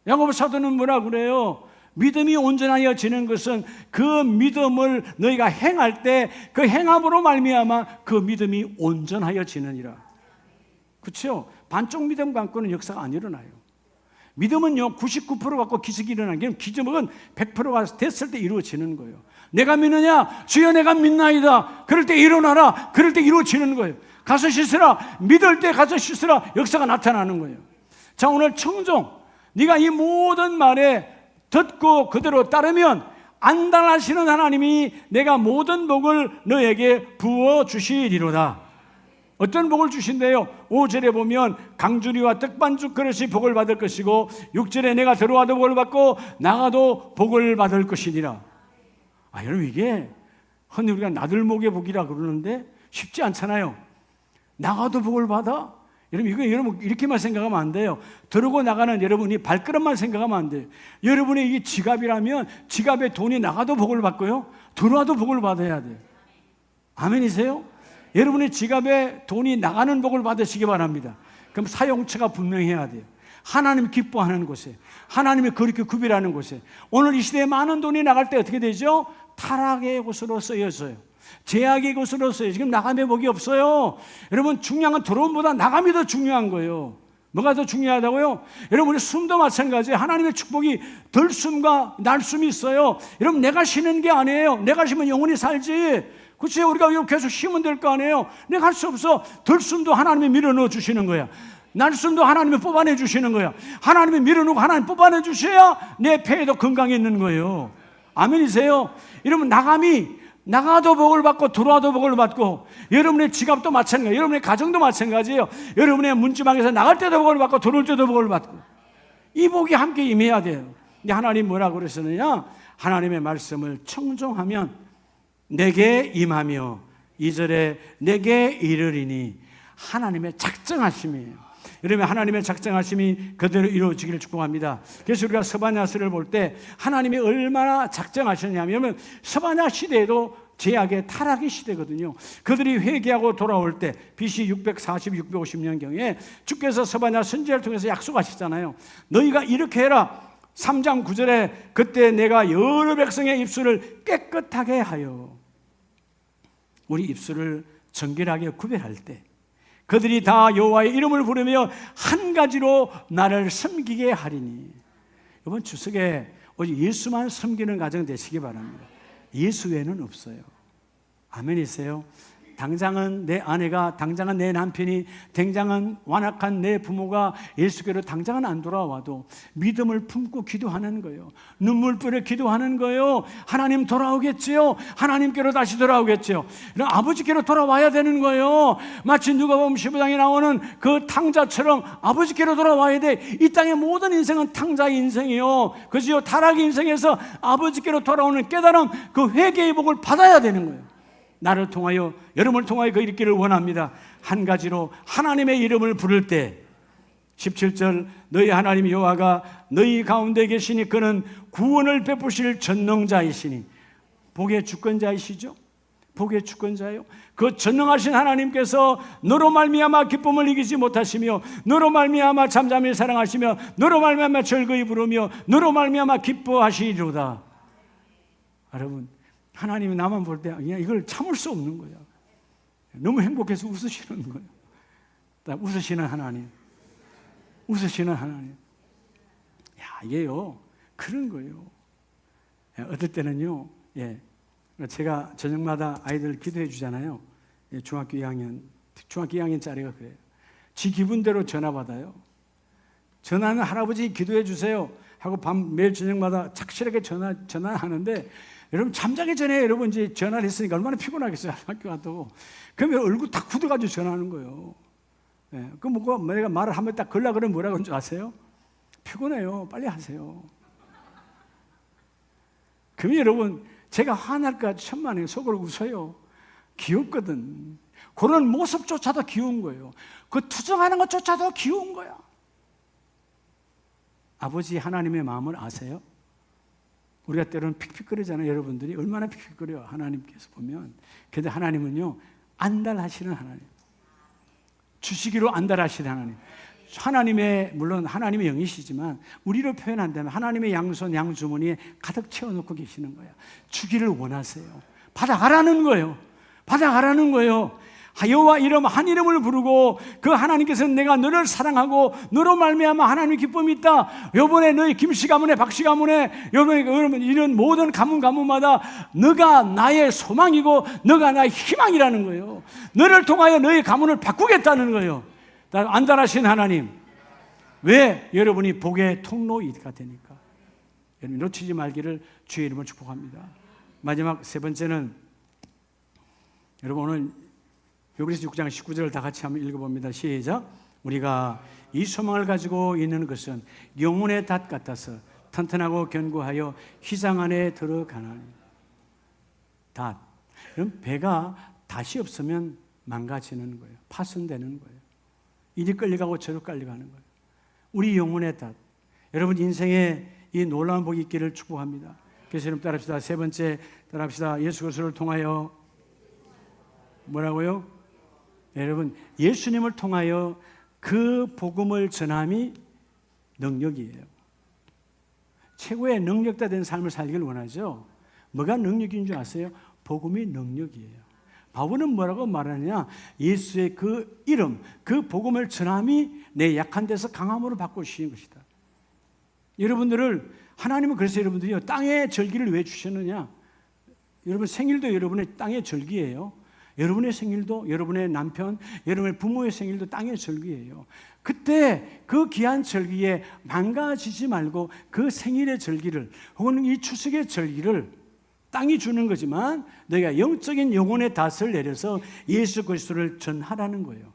야고보 사도는 뭐라 그래요? 믿음이 온전하여지는 것은 그 믿음을 너희가 행할 때 그 행함으로 말미암아 그 믿음이 온전하여지느니라. 그렇죠? 반쪽 믿음 갖고는 역사가 안 일어나요. 믿음은요 99% 갖고 기적이 일어나는 게 기적은 100%가 됐을 때 이루어지는 거예요. 내가 믿느냐? 주여 내가 믿나이다. 그럴 때 일어나라. 그럴 때 이루어지는 거예요. 가서 씻으라. 믿을 때 가서 씻으라. 역사가 나타나는 거예요. 자, 오늘 청종. 네가 이 모든 말에 듣고 그대로 따르면 안달하시는 하나님이 내가 모든 복을 너에게 부어주시리로다. 어떤 복을 주신대요? 5절에 보면 강주리와 떡반죽 그릇이 복을 받을 것이고 6절에 내가 들어와도 복을 받고 나가도 복을 받을 것이니라. 여러분 이게 흔히 우리가 나들목의 복이라 그러는데 쉽지 않잖아요. 나가도 복을 받아? 여러분 이렇게만 생각하면 안 돼요. 들어오고 나가는 여러분이 발걸음만 생각하면 안 돼요. 여러분의 이게 지갑이라면 지갑에 돈이 나가도 복을 받고요. 들어와도 복을 받아야 돼요. 아멘이세요? 여러분의 지갑에 돈이 나가는 복을 받으시기 바랍니다. 그럼 사용처가 분명해야 돼요. 하나님 기뻐하는 곳에, 하나님이 그렇게 구별하는 곳에. 오늘 이 시대에 많은 돈이 나갈 때 어떻게 되죠? 타락의 곳으로 쓰여져요. 제약의 곳으로 써요. 지금 나감의 복이 없어요. 여러분 중요한 건 들어옴보다 나감이 더 중요한 거예요. 뭐가 더 중요하다고요? 여러분 우리 숨도 마찬가지예요. 하나님의 축복이 덜숨과 날숨이 있어요. 여러분 내가 쉬는 게 아니에요. 내가 쉬면 영혼이 살지. 그렇죠? 우리가 계속 쉬면 될 거 아니에요. 내가 할 수 없어. 덜숨도 하나님이 밀어넣어 주시는 거야. 날숨도 하나님이 뽑아내 주시는 거야. 하나님이 밀어넣고 하나님 뽑아내 주셔야 내 폐에도 건강이 있는 거예요. 아멘이세요? 여러분 나가도 복을 받고 들어와도 복을 받고 여러분의 지갑도 마찬가지예요. 여러분의 가정도 마찬가지예요. 여러분의 문지방에서 나갈 때도 복을 받고 들어올 때도 복을 받고 이 복이 함께 임해야 돼요. 근데 하나님 뭐라고 그러시느냐? 하나님의 말씀을 청종하면 내게 임하며 2절에 내게 이르리니. 하나님의 작정하심이에요. 여러분 하나님의 작정하심이 그대로 이루어지기를 축복합니다. 그래서 우리가 스바냐스를 볼 때 하나님이 얼마나 작정하셨냐면 스바냐 시대에도 제약의 타락의 시대거든요. 그들이 회개하고 돌아올 때 BC 640, 650년경에 주께서 스바냐 선지자를 통해서 약속하시잖아요. 너희가 이렇게 해라. 3장 9절에 그때 내가 여러 백성의 입술을 깨끗하게 하여. 우리 입술을 정결하게 구별할 때 그들이 다 여호와의 이름을 부르며 한 가지로 나를 섬기게 하리니. 이번 추석에 오직 예수만 섬기는 가정 되시기 바랍니다. 예수 외에는 없어요. 아멘이세요? 당장은 내 아내가, 당장은 내 남편이, 당장은 완악한 내 부모가 예수께로 당장은 안 돌아와도 믿음을 품고 기도하는 거예요. 눈물 뿌려 기도하는 거예요. 하나님 돌아오겠지요. 하나님께로 다시 돌아오겠지요. 아버지께로 돌아와야 되는 거예요. 마치 누가복음 15장에 나오는 그 탕자처럼 아버지께로 돌아와야 돼. 이 땅의 모든 인생은 탕자의 인생이요, 그지요? 타락의 인생에서 아버지께로 돌아오는 깨달음, 그 회개의 복을 받아야 되는 거예요. 나를 통하여, 여러분을 통하여 그 있기를 원합니다. 한 가지로 하나님의 이름을 부를 때 17절 너희 하나님 여호와가 너희 가운데 계시니 그는 구원을 베푸실 전능자이시니, 복의 주권자이시죠. 복의 주권자예요. 그 전능하신 하나님께서 너로 말미암아 기쁨을 이기지 못하시며, 너로 말미암아 잠잠히 사랑하시며, 너로 말미암아 즐거이 부르며, 너로 말미암아 기뻐하시리로다. 여러분, 하나님이 나만 볼 때 그냥 이걸 참을 수 없는 거야. 너무 행복해서 웃으시는 거예요. 웃으시는 하나님, 웃으시는 하나님. 야, 이게요, 그런 거예요. 어떨 때는요, 제가 저녁마다 아이들 기도해 주잖아요. 중학교 2학년짜리가 그래요. 지 기분대로 전화 받아요. 전화는 할아버지 기도해 주세요 하고 매일 저녁마다 착실하게 전화하는데, 여러분 잠자기 전에 여러분 이제 전화를 했으니까 얼마나 피곤하겠어요. 학교 갔다고. 그러면 얼굴 딱 굳어가지고 전화하는 거예요. 그 뭐가 내가 말을 한번 딱 걸라 그러면 뭐라고 하는 줄 아세요? 피곤해요. 빨리 하세요. 그러면 여러분 제가 화날까 천만에 속으로 웃어요. 귀엽거든. 그런 모습조차도 귀여운 거예요. 그 투정하는 것조차도 귀여운 거야. 아버지 하나님의 마음을 아세요? 우리가 때로는 픽픽거리잖아요. 여러분들이 얼마나 픽픽거려요, 하나님께서 보면. 그런데 하나님은요, 안달하시는 하나님, 주시기로 안달하시는 하나님. 물론 하나님의 영이시지만 우리로 표현한다면 하나님의 양손 양주머니에 가득 채워놓고 계시는 거예요. 주기를 원하세요. 받아가라는 거예요. 받아가라는 거예요. 여호와 이름 한 이름을 부르고, 그 하나님께서는 내가 너를 사랑하고 너로 말미암아 하나님의 기쁨이 있다. 요번에 너희 김씨 가문에 박씨 가문에 여러분 이런 모든 가문마다 너가 나의 소망이고 너가 나의 희망이라는 거예요. 너를 통하여 너희 가문을 바꾸겠다는 거예요. 안달하신 하나님. 왜? 여러분이 복의 통로이가 되니까. 여러분 놓치지 말기를 주의 이름으로 축복합니다. 마지막 세 번째는, 여러분 오늘 요브리서 6장 19절을 다 같이 한번 읽어봅니다. 시작. 우리가 이 소망을 가지고 있는 것은 영혼의 닷 같아서 튼튼하고 견고하여 휘장 안에 들어가나니. 닷. 그럼 배가 닷이 없으면 망가지는 거예요. 파손되는 거예요. 이리 끌려가고 저리 끌려가는 거예요. 우리 영혼의 닷. 여러분 인생에 이 놀라운 복이 있기를 축복합니다. 그래서 여러분 따라합시다. 세 번째 따라합시다. 예수 그리스도를 통하여 뭐라고요? 여러분 예수님을 통하여 그 복음을 전함이 능력이에요. 최고의 능력자 된 삶을 살기를 원하죠. 뭐가 능력인 줄 아세요? 복음이 능력이에요. 바울은 뭐라고 말하느냐? 예수의 그 이름, 그 복음을 전함이 내 약한 데서 강함으로 바꾸시는 것이다. 여러분들을, 하나님은 그래서 여러분들이 땅의 절기를 왜 주셨느냐? 여러분 생일도 여러분의 땅의 절기예요. 여러분의 생일도, 여러분의 남편, 여러분의 부모의 생일도 땅의 절기예요. 그때 그 귀한 절기에 망가지지 말고 그 생일의 절기를, 혹은 이 추석의 절기를 땅이 주는 거지만 너희가 영적인 영혼의 닷을 내려서 예수 그리스도를 전하라는 거예요.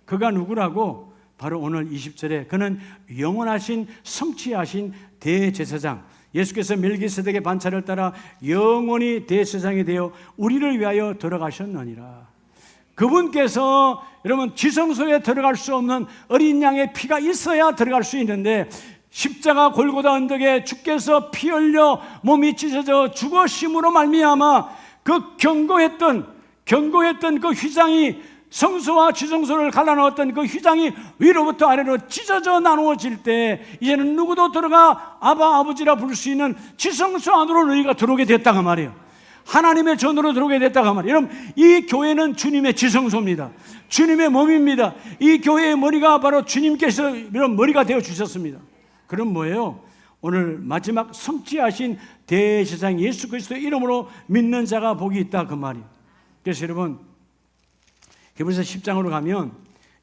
그가 누구라고? 바로 오늘 20절에 그는 영원하신 성취하신 대제사장, 예수께서 멜기세덱의 반차를 따라 영원히 대제사장이 되어 우리를 위하여 들어가셨느니라. 그분께서 여러분 지성소에 들어갈 수 없는 어린 양의 피가 있어야 들어갈 수 있는데, 십자가 골고다 언덕에 주께서 피 흘려 몸이 찢어져 죽으심으로 말미암아 그 견고했던 그 휘장이, 성소와 지성소를 갈라놓았던 그 휘장이 위로부터 아래로 찢어져 나누어질 때 이제는 누구도 들어가 아버지라 부를 수 있는 지성소 안으로 너희가 들어오게 됐다고 말이에요. 하나님의 전으로 들어오게 됐다고 말이에요. 여러분 이 교회는 주님의 지성소입니다. 주님의 몸입니다. 이 교회의 머리가 바로 주님께서 이런 머리가 되어 주셨습니다. 그럼 뭐예요? 오늘 마지막 성취하신 대제사장 예수 그리스도의 이름으로 믿는 자가 복이 있다 그 말이에요. 그래서 여러분 히브리서 10장으로 가면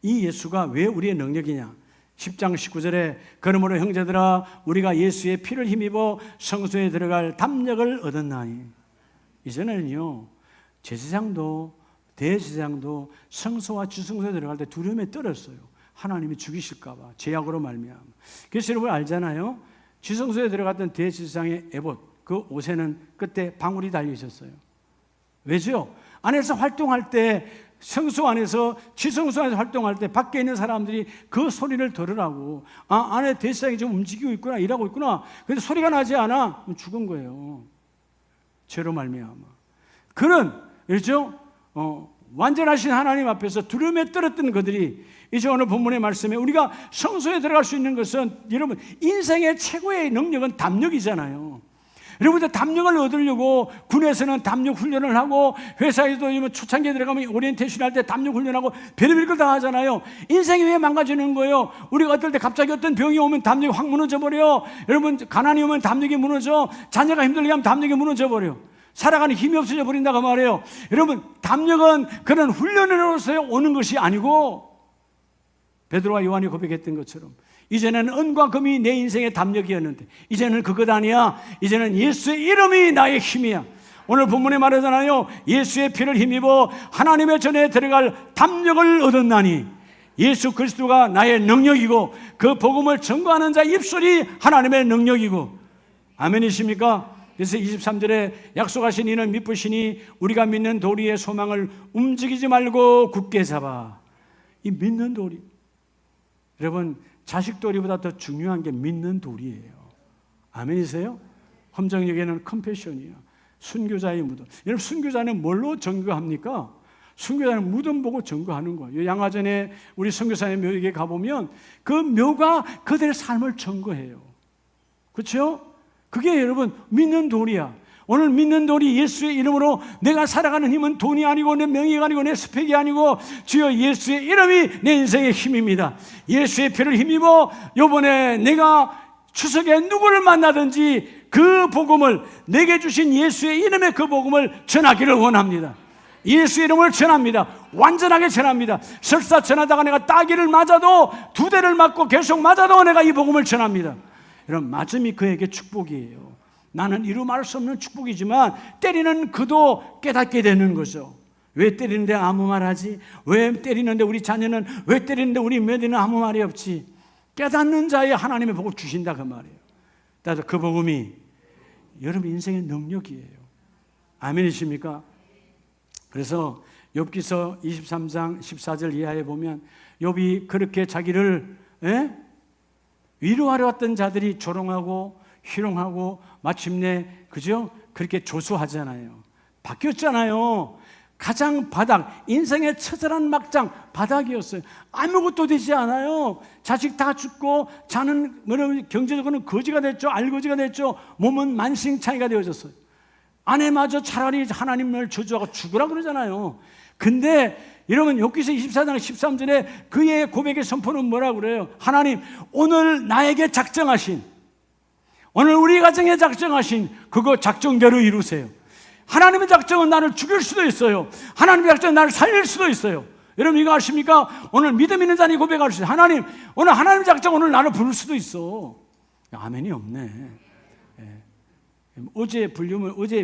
이 예수가 왜 우리의 능력이냐? 10장 19절에 그러므로 형제들아 우리가 예수의 피를 힘입어 성소에 들어갈 담력을 얻었나니. 이전에는요 제사장도 대제사장도 성소와 지성소에 들어갈 때 두려움에 떨었어요. 하나님이 죽이실까 봐, 죄악으로 말미암아. 그래서 여러분 알잖아요. 지성소에 들어갔던 대제사장의 에봇, 그 옷에는 그때 방울이 달려 있었어요. 왜죠? 안에서 활동할 때, 성소 안에서, 지성소 안에서 활동할 때 밖에 있는 사람들이 그 소리를 들으라고. 아, 안에 대제사장이 좀 움직이고 있구나, 일하고 있구나. 근데 소리가 나지 않아? 죽은 거예요. 죄로 말미암아. 그런, 그렇죠? 완전하신 하나님 앞에서 두려움에 떨었던 그들이 이제 오늘 본문의 말씀에 우리가 성소에 들어갈 수 있는 것은, 여러분 인생의 최고의 능력은 담력이잖아요. 여러분들 담력을 얻으려고 군에서는 담력 훈련을 하고, 회사에도 초창기에 들어가면 오리엔테이션 할 때 담력 훈련하고 별의별 걸 다 하잖아요. 인생이 왜 망가지는 거예요? 우리가 어떨 때 갑자기 어떤 병이 오면 담력이 확 무너져 버려. 여러분 가난이 오면 담력이 무너져. 자녀가 힘들게 하면 담력이 무너져 버려. 살아가는 힘이 없어져 버린다고 말해요. 여러분 담력은 그런 훈련으로서 오는 것이 아니고, 베드로와 요한이 고백했던 것처럼 이제는 은과 금이 내 인생의 담력이었는데 이제는 그것 아니야. 이제는 예수의 이름이 나의 힘이야. 오늘 본문에 말하잖아요. 예수의 피를 힘입어 하나님의 전에 들어갈 담력을 얻었나니. 예수 그리스도가 나의 능력이고 그 복음을 전거하는 자 입술이 하나님의 능력이고. 아멘이십니까? 그래서 23절에 약속하신 이는 믿으시니 우리가 믿는 도리의 소망을 움직이지 말고 굳게 잡아. 이 믿는 도리, 여러분 자식 도리보다 더 중요한 게 믿는 도리예요. 아멘이세요? 함정역에는 컴패션이야. 순교자의 무덤. 여러분 순교자는 뭘로 증거합니까? 순교자는 무덤 보고 증거하는 거예요. 양화전에 우리 선교사의 묘에게 가보면 그 묘가 그들의 삶을 증거해요. 그렇죠? 그게 여러분 믿는 도리야. 오늘 믿는 도리, 예수의 이름으로 내가 살아가는 힘은 돈이 아니고 내 명예가 아니고 내 스펙이 아니고 주여 예수의 이름이 내 인생의 힘입니다. 예수의 피를 힘입어 요번에 내가 추석에 누구를 만나든지 그 복음을, 내게 주신 예수의 이름의 그 복음을 전하기를 원합니다. 예수의 이름을 전합니다. 완전하게 전합니다. 설사 전하다가 내가 따기를 맞아도, 두 대를 맞고 계속 맞아도 내가 이 복음을 전합니다. 여러분 맞음이 그에게 축복이에요. 나는 이루 말할 수 없는 축복이지만 때리는 그도 깨닫게 되는 거죠. 왜 때리는데 아무 말 하지? 왜 때리는데 우리 자녀는, 왜 때리는데 우리 며느리는 아무 말이 없지? 깨닫는 자에 하나님의 복을 주신다 그 말이에요. 따라서 그 복음이 여러분 인생의 능력이에요. 아멘이십니까? 그래서 욥기서 23장 14절 이하에 보면 욥이 그렇게 자기를 위로하려 왔던 자들이 조롱하고 희롱하고 마침내 그죠? 그렇게 조소하잖아요. 바뀌었잖아요. 가장 바닥, 인생의 처절한 막장 바닥이었어요. 아무것도 되지 않아요. 자식 다 죽고 자는 경제적으로는 거지가 됐죠. 알거지가 됐죠. 몸은 만신창이가 되어졌어요. 아내마저 차라리 하나님을 저주하고 죽으라 그러잖아요. 근데 여러분 욥기서 24장 13절에 그의 고백의 선포는 뭐라고 그래요? 하나님 오늘 나에게 작정하신, 오늘 우리 가정에 작정하신 그거 작정대로 이루세요. 하나님의 작정은 나를 죽일 수도 있어요. 하나님의 작정은 나를 살릴 수도 있어요. 여러분 이거 아십니까? 오늘 믿음 있는 자니 고백할 수 있어요. 하나님 오늘 하나님의 작정 오늘 나를 부를 수도 있어. 아멘이 없네. 어제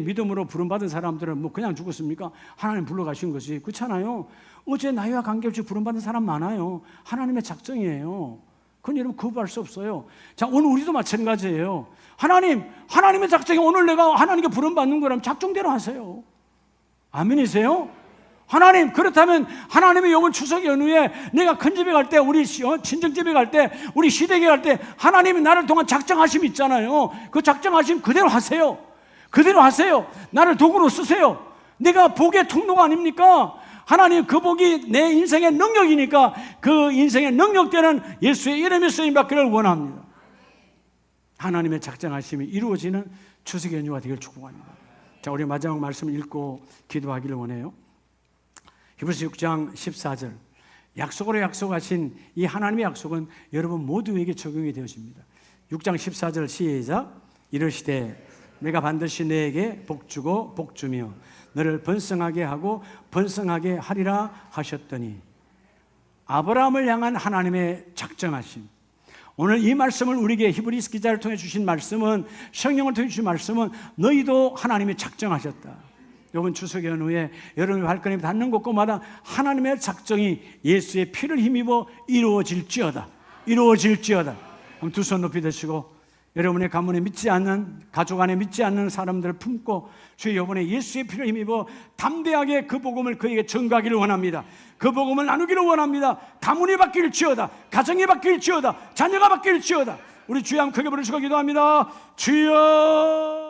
믿음으로 부름받은 사람들은 뭐 그냥 죽었습니까? 하나님 불러가신 것이. 그렇잖아요. 어제 나이와 관계없이 부름받은 사람 많아요. 하나님의 작정이에요. 그건 여러분 거부할 수 없어요. 자, 오늘 우리도 마찬가지예요. 하나님의 작정이 오늘 내가 하나님께 부름받는 거라면 작정대로 하세요. 아멘이세요? 하나님, 그렇다면 하나님의 이번 추석 연휴에 내가 큰 집에 갈 때, 우리 친정집에 갈 때, 우리 시댁에 갈 때 하나님이 나를 통한 작정하심 있잖아요. 그 작정하심 그대로 하세요. 그대로 하세요. 나를 도구로 쓰세요. 내가 복의 통로가 아닙니까? 하나님 그 복이 내 인생의 능력이니까 그 인생의 능력되는 예수의 이름에 쓰임받기를 원합니다. 하나님의 작정하심이 이루어지는 추석 연휴가 되길 축복합니다. 자, 우리 마지막 말씀을 읽고 기도하기를 원해요. 히브리서 6장 14절, 약속으로 약속하신 이 하나님의 약속은 여러분 모두에게 적용이 되어집니다. 6장 14절 시작. 이르시되 내가 반드시 너에게 복 주고 복 주며 너를 번성하게 하고 번성하게 하리라 하셨더니 아브라함을 향한 하나님의 작정하심. 오늘 이 말씀을 우리에게 히브리서 기자를 통해 주신 말씀은, 성령을 통해 주신 말씀은 너희도 하나님이 작정하셨다. 이번 추석 연후에 여러분의 발걸음이 닿는 곳곳마다 하나님의 작정이 예수의 피를 힘입어 이루어질지어다. 이루어질지어다. 두 손 높이 드시고 여러분의 가문에 믿지 않는, 가족 안에 믿지 않는 사람들을 품고 주의 이번에 예수의 피를 힘입어 담대하게 그 복음을 그에게 전가하기를 원합니다. 그 복음을 나누기를 원합니다. 가문이 바뀔지어다. 가정이 바뀔지어다. 자녀가 바뀔지어다. 우리 주여 한번 크게 부르시고 기도합니다. 주여.